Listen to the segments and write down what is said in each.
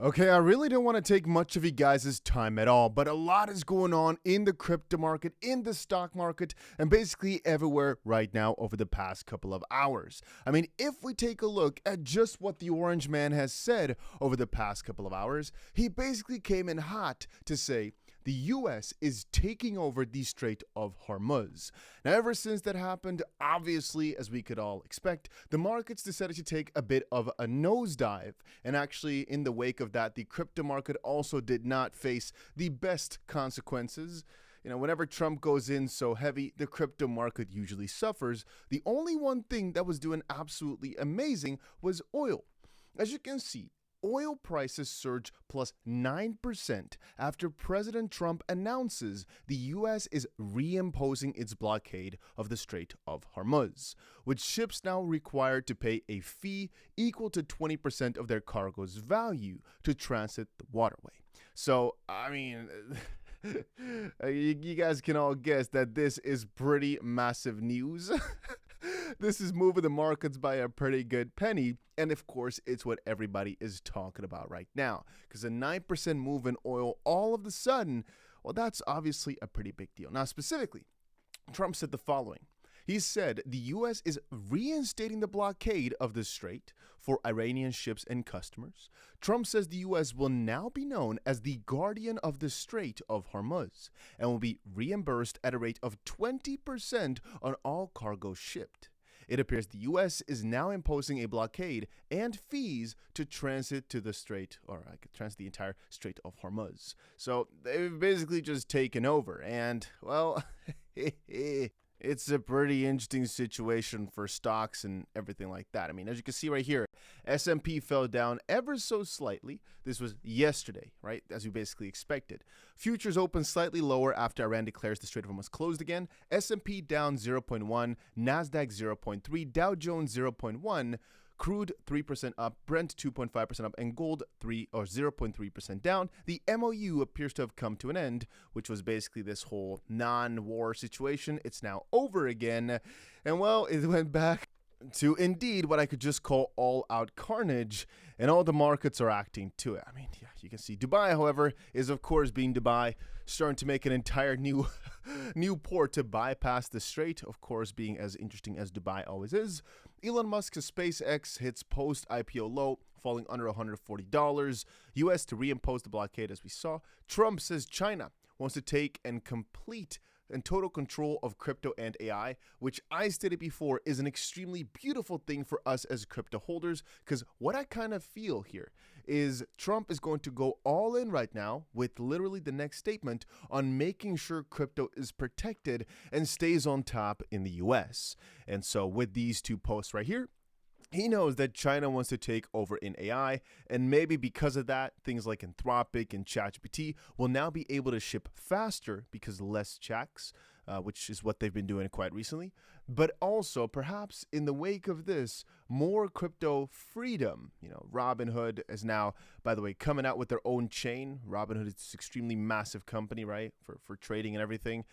Okay, I really don't want to take much of you guys' time at all, but a lot is going on in the crypto market, in the stock market, and basically everywhere right now over the past couple of hours. I mean, if we take a look at just what the Orange Man has said over the past couple of hours, he basically came in hot to say the US is taking over the Strait of Hormuz. Now, ever since that happened, obviously, as we could all expect, the markets decided to take a bit of a nosedive. And actually, in the wake of that, the crypto market also did not face the best consequences. You know, whenever Trump goes in so heavy, the crypto market usually suffers. The only one thing that was doing absolutely amazing was oil. As you can see, oil prices surge plus 9% after President Trump announces the U.S. is reimposing its blockade of the Strait of Hormuz, with ships now required to pay a fee equal to 20% of their cargo's value to transit the waterway. So, I mean, you guys can all guess that this is pretty massive news. This is moving the markets by a pretty good penny, and of course, it's what everybody is talking about right now, because a 9% move in oil all of a sudden, well, that's obviously a pretty big deal. Now, specifically, Trump said the following. He said the U.S. is reinstating the blockade of the strait for Iranian ships and customers. Trump says the U.S. will now be known as the guardian of the Strait of Hormuz and will be reimbursed at a rate of 20% on all cargo shipped. It appears the U.S. is now imposing a blockade and fees to transit to the strait, or I could transit the entire Strait of Hormuz. So they've basically just taken over, and, well, it's a pretty interesting situation for stocks and everything like that. I mean, as you can see right here, S&P fell down ever so slightly. This was yesterday, right, as we basically expected. Futures opened slightly lower after Iran declares the Strait of Hormuz closed again. S&P down 0.1, NASDAQ 0.3, Dow Jones 0.1, crude 3% up, Brent 2.5% up, and gold 0.3% down. The MOU appears to have come to an end, which was basically this whole non-war situation. It's now over again. And well, it went back to indeed what I could just call all-out carnage, and all the markets are acting to it. I mean, yeah, you can see Dubai, however, is of course being Dubai, starting to make an entire new port to bypass the strait, of course being as interesting as Dubai always is. Elon Musk's SpaceX hits post-IPO low, falling under $140. U.S. to reimpose the blockade, as we saw. Trump says China wants to take and complete and total control of crypto and AI, which I stated before is an extremely beautiful thing for us as crypto holders, because what I kind of feel here is Trump is going to go all in right now with literally the next statement on making sure crypto is protected and stays on top in the US. And so with these two posts right here, he knows that China wants to take over in AI, and maybe because of that, things like Anthropic and ChatGPT will now be able to ship faster because less checks, which is what they've been doing quite recently. But also, perhaps in the wake of this, more crypto freedom. You know, Robinhood is now, by the way, coming out with their own chain. Robinhood is this extremely massive company, right, for trading and everything.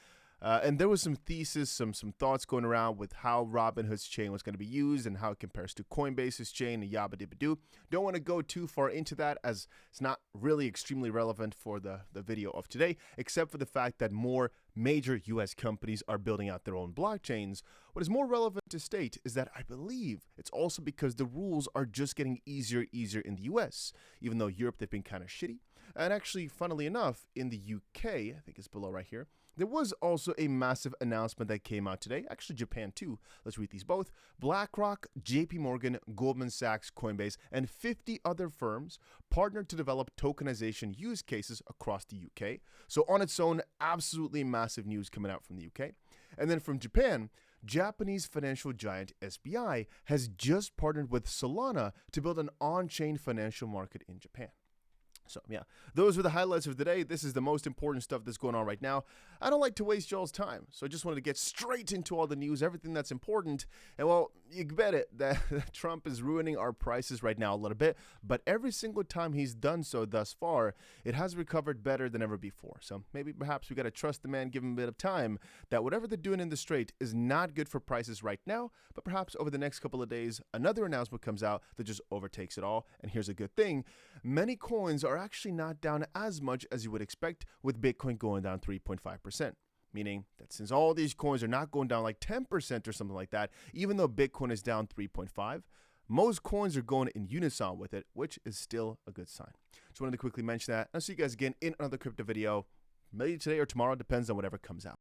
And there was some thesis, some thoughts going around with how Robinhood's chain was going to be used and how it compares to Coinbase's chain and 𝗕𝗓𝗓𝗓. Don't want to go too far into that, as it's not really extremely relevant for the video of today, except for the fact that more major U.S. companies are building out their own blockchains. What is more relevant to state is that I believe it's also because the rules are just getting easier in the U.S., even though Europe, they've been kind of shitty. And actually, funnily enough, in the UK, I think it's below right here, there was also a massive announcement that came out today. Actually, Japan too. Let's read these both. BlackRock, JP Morgan, Goldman Sachs, Coinbase, and 50 other firms partnered to develop tokenization use cases across the UK. So on its own, absolutely massive news coming out from the UK. And then from Japan, Japanese financial giant SBI has just partnered with Solana to build an on-chain financial market in Japan. So yeah, those were the highlights of today. This is the most important stuff that's going on right now. I don't like to waste y'all's time, so I just wanted to get straight into all the news, everything that's important. And well, you bet it that Trump is ruining our prices right now a little bit, but every single time he's done so thus far, it has recovered better than ever before. So maybe perhaps we got to trust the man, give him a bit of time, that whatever they're doing in the Strait is not good for prices right now, but perhaps over the next couple of days, another announcement comes out that just overtakes it all. And here's a good thing. Many coins are actually not down as much as you would expect, with Bitcoin going down 3.5%. Meaning that since all these coins are not going down like 10% or something like that, even though Bitcoin is down 3.5, most coins are going in unison with it, which is still a good sign. Just wanted to quickly mention that. I'll see you guys again in another crypto video, maybe today or tomorrow, depends on whatever comes out.